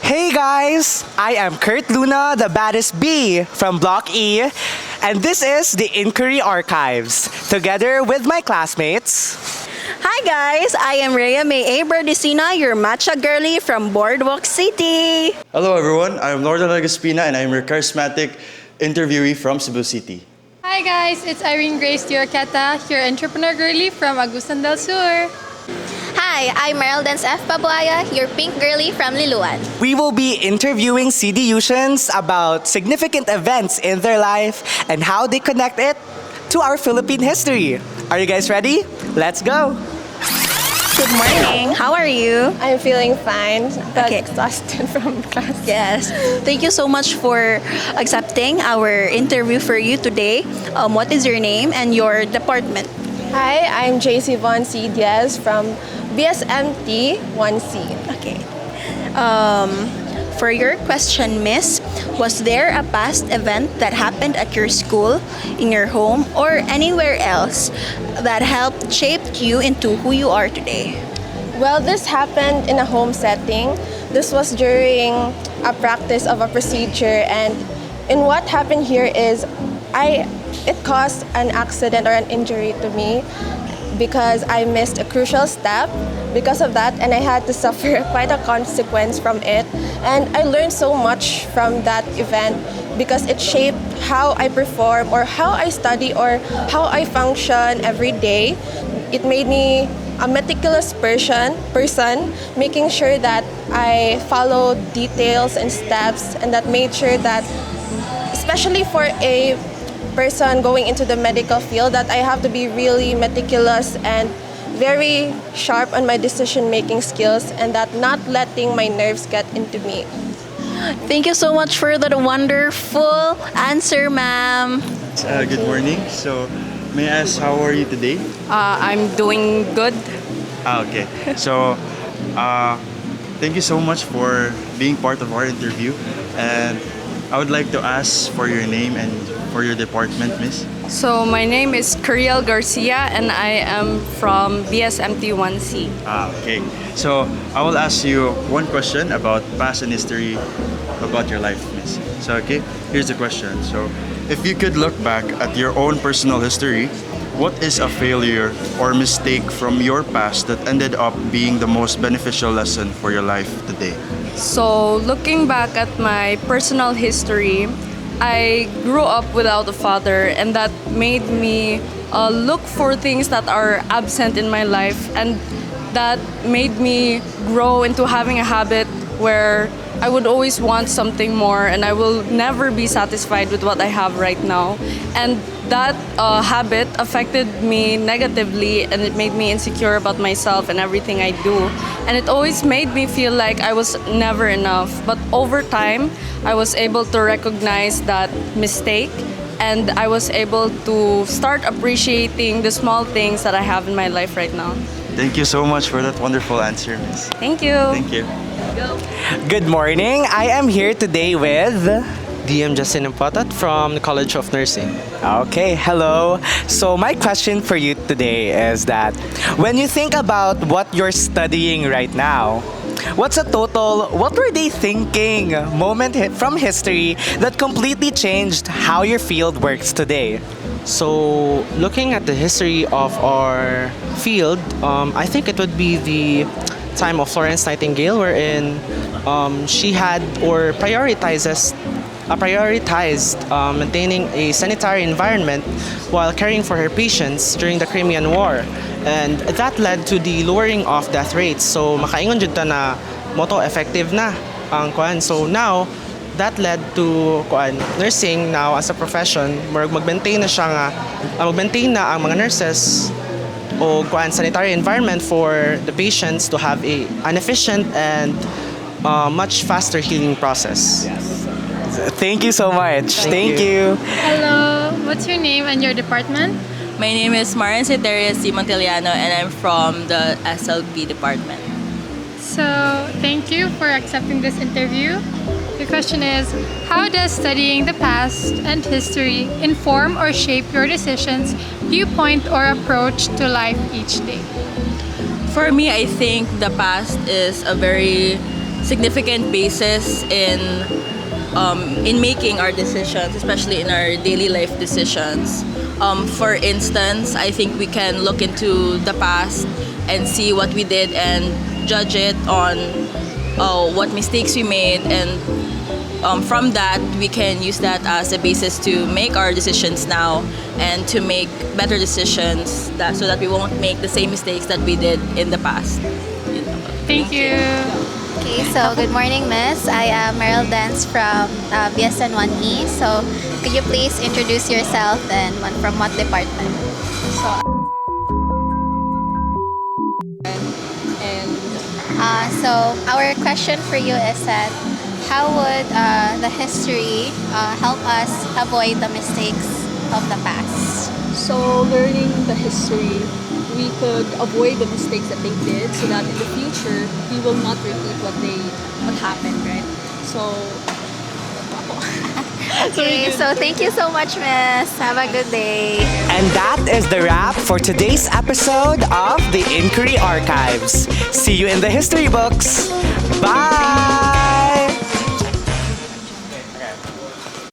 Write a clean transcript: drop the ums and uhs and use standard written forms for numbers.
Hey guys, I am Kurt Luna, the baddest bee from Block E, and this is the Inquiry Archives, together with my classmates. Hi guys, I am Rhea May A. Berdicina, your matcha girly from Boardwalk City. Hello everyone, I'm Lord Lagaspina and I'm your charismatic interviewee from Cebu City. Hi guys, it's Irene Grace Diorqueta, your entrepreneur girly from Agusan del Sur. Hi, I'm Meryl Dance F. Pabuaya, your pink girly from Liluan. We will be interviewing CDUsians about significant events in their life and how they connect it to our Philippine history. Are you guys ready? Let's go! Good morning, how are you? I'm feeling fine, but Okay. exhausted from class. Yes, thank you so much for accepting our interview for you today. What is your name and your department? Hi, I'm JC Von C. Diaz from BSMT 1C. Okay. For your question, Miss, was there a past event that happened at your school, in your home, or anywhere else that helped shape you into who you are today? Well, this happened in a home setting. This was during a practice of a procedure, and in what happened here is it caused an accident or an injury to me because I missed a crucial step because of that, and I had to suffer quite a consequence from it. And I learned so much from that event because it shaped how I perform or how I study or how I function every day. It made me a meticulous person, making sure that I follow details and steps, and that made sure that, especially for a person going into the medical field, that I have to be really meticulous and very sharp on my decision-making skills, and that not letting my nerves get into me. Thank you so much for that wonderful answer, ma'am. Good morning. So, may I ask how are you today? I'm doing good. Okay. So, thank you so much for being part of our interview, and I would like to ask for your name and for your department, miss. So my name is Curiel Garcia and I am from BSMT 1C. Okay. So, I will ask you one question about past and history about your life, miss. So, okay, here's the question. So, if you could look back at your own personal history, what is a failure or mistake from your past that ended up being the most beneficial lesson for your life today? So looking back at my personal history, I grew up without a father and that made me look for things that are absent in my life, and that made me grow into having a habit where I would always want something more and I will never be satisfied with what I have right now. And that habit affected me negatively, and it made me insecure about myself and everything I do. And it always made me feel like I was never enough. But over time, I was able to recognize that mistake, and I was able to start appreciating the small things that I have in my life right now. Thank you so much for that wonderful answer, miss. Thank you. Thank you. Good morning, I am here today with... DM Justin Impotat from the College of Nursing. Okay, hello. So my question for you today is that when you think about what you're studying right now, what were they thinking from history that completely changed how your field works today? So, looking at the history of our field, I think it would be the time of Florence Nightingale, wherein she had or prioritized maintaining a sanitary environment while caring for her patients during the Crimean War. And that led to the lowering of death rates. So, makaingon jud ta na moto effective na ang kuan. So, now, that led to nursing now as a profession, mag-maintain na siya nga, mag-maintain na ang mga nurses o sanitary environment for the patients to have an efficient and much faster healing process. Thank you so much. Thank you. Hello, what's your name and your department? My name is Marian Ceteria C. Montiliano and I'm from the SLP department. So thank you for accepting this interview. The question is, how does studying the past and history inform or shape your decisions, viewpoint, or approach to life each day? For me, I think the past is a very significant basis in making our decisions, especially in our daily life decisions. For instance, I think we can look into the past and see what we did and judge it on what mistakes we made, and from that we can use that as a basis to make our decisions now and to make better decisions so that we won't make the same mistakes that we did in the past. Thank you. Okay, so good morning, Miss. I am Meryl Dance from BSN 1E. So could you please introduce yourself and from what department? So our question for you is that how would the history help us avoid the mistakes of the past? So learning the history, we could avoid the mistakes that they did so that in the future we will not repeat what happened, right? So Okay, so thank you so much, Miss. Have a good day. And that is the wrap for today's episode of the Inquiry Archives. See you in the history books. Bye!